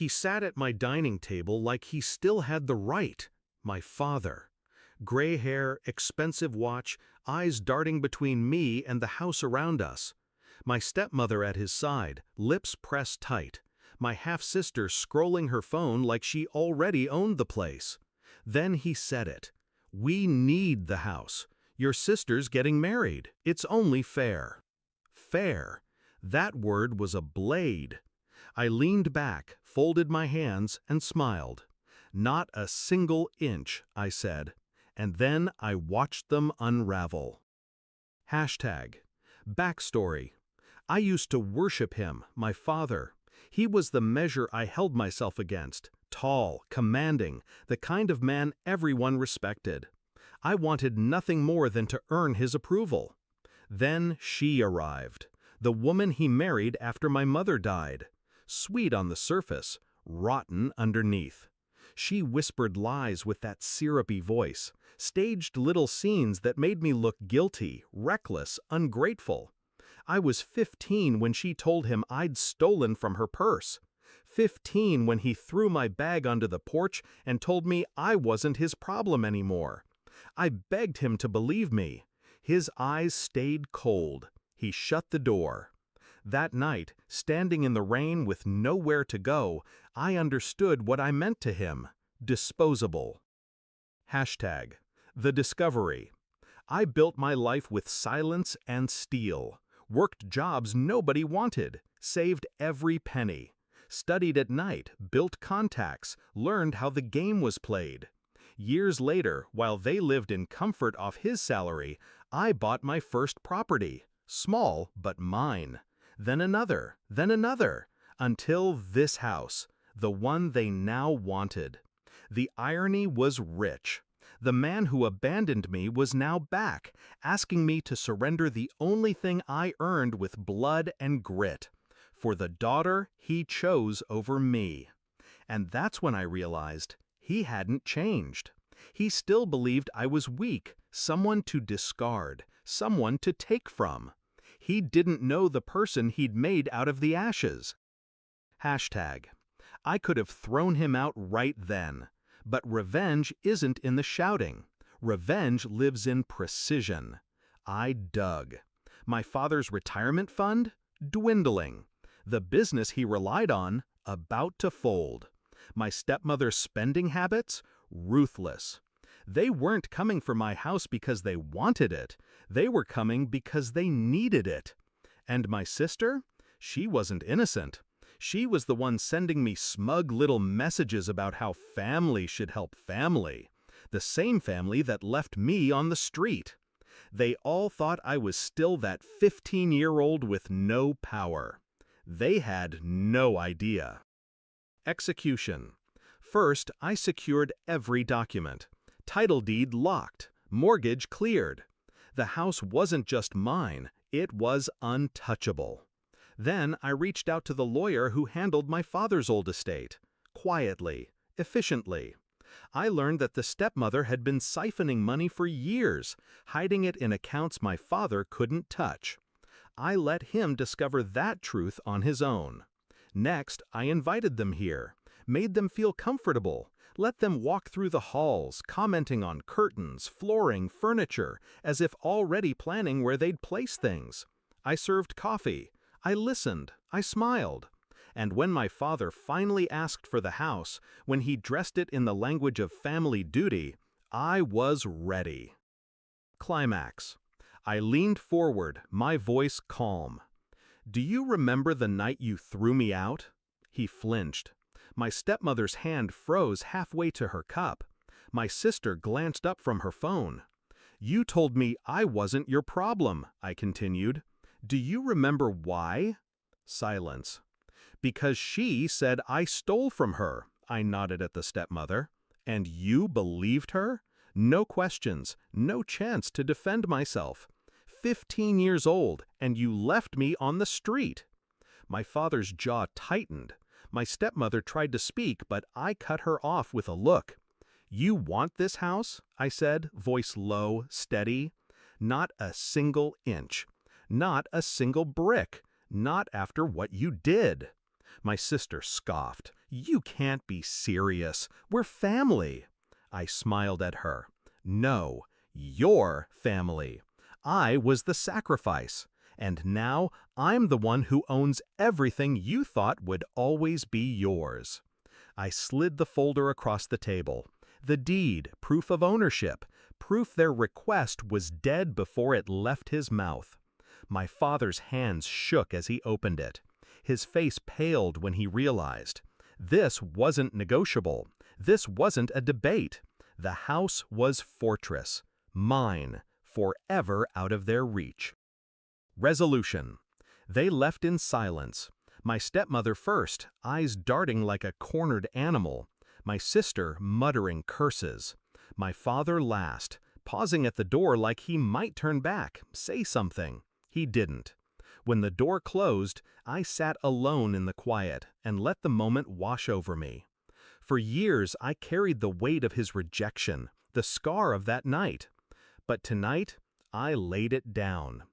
He sat at my dining table like he still had the right. My father. Gray hair, expensive watch, eyes darting between me and the house around us. My stepmother at his side, lips pressed tight. My half-sister scrolling her phone like she already owned the place. Then he said it. "We need the house. Your sister's getting married. It's only fair." Fair. That word was a blade. I leaned back, folded my hands, and smiled. "Not a single inch," I said. And then I watched them unravel. Hashtag. Backstory. I used to worship him, my father. He was the measure I held myself against. Tall, commanding, the kind of man everyone respected. I wanted nothing more than to earn his approval. Then she arrived. The woman he married after my mother died. Sweet on the surface, rotten underneath. She whispered lies with that syrupy voice, staged little scenes that made me look guilty, reckless, ungrateful. I was 15 when she told him I'd stolen from her purse. 15 when he threw my bag onto the porch and told me I wasn't his problem anymore. I begged him to believe me. His eyes stayed cold. He shut the door. That night, standing in the rain with nowhere to go, I understood what I meant to him. Disposable. Hashtag. The discovery. I built my life with silence and steel. Worked jobs nobody wanted. Saved every penny. Studied at night, built contacts, learned how the game was played. Years later, while they lived in comfort off his salary, I bought my first property. Small, but mine. Then another, until this house, the one they now wanted. The irony was rich. The man who abandoned me was now back, asking me to surrender the only thing I earned with blood and grit, for the daughter he chose over me. And that's when I realized he hadn't changed. He still believed I was weak, someone to discard, someone to take from. He didn't know the person he'd made out of the ashes. Hashtag. I could have thrown him out right then. But revenge isn't in the shouting. Revenge lives in precision. I dug. My father's retirement fund? Dwindling. The business he relied on? About to fold. My stepmother's spending habits? Ruthless. They weren't coming for my house because they wanted it. They were coming because they needed it. And my sister? She wasn't innocent. She was the one sending me smug little messages about how family should help family. The same family that left me on the street. They all thought I was still that 15-year-old with no power. They had no idea. Execution. First, I secured every document. Title deed locked. Mortgage cleared. The house wasn't just mine, it was untouchable. Then I reached out to the lawyer who handled my father's old estate. Quietly, efficiently. I learned that the stepmother had been siphoning money for years, hiding it in accounts my father couldn't touch. I let him discover that truth on his own. Next, I invited them here, made them feel comfortable, let them walk through the halls, commenting on curtains, flooring, furniture, as if already planning where they'd place things. I served coffee. I listened, I smiled. And when my father finally asked for the house, when he dressed it in the language of family duty, I was ready. Climax. I leaned forward, my voice calm. "Do you remember the night you threw me out?" He flinched. My stepmother's hand froze halfway to her cup. My sister glanced up from her phone. "You told me I wasn't your problem," I continued. "Do you remember why?" Silence. "Because she said I stole from her," I nodded at the stepmother. "And you believed her? No questions, no chance to defend myself. 15 years old, and you left me on the street." My father's jaw tightened. My stepmother tried to speak, but I cut her off with a look. "You want this house?" I said, voice low, steady. "Not a single inch. Not a single brick. Not after what you did." My sister scoffed. You can't be serious. We're family. I smiled at her. No, your family. I was the sacrifice. And now I'm the one who owns everything you thought would always be yours. I slid the folder across the table. The deed, proof of ownership, proof their request was dead before it left his mouth. My father's hands shook as he opened it. His face paled when he realized. This wasn't negotiable. This wasn't a debate. The house was fortress. Mine, forever out of their reach. Resolution. They left in silence. My stepmother first, eyes darting like a cornered animal. My sister muttering curses. My father last, pausing at the door like he might turn back, say something. He didn't. When the door closed, I sat alone in the quiet and let the moment wash over me. For years, I carried the weight of his rejection, the scar of that night. But tonight, I laid it down.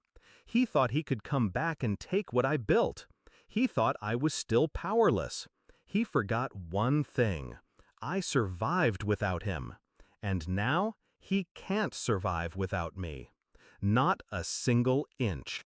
He thought he could come back and take what I built. He thought I was still powerless. He forgot one thing. I survived without him. And now, he can't survive without me. Not a single inch.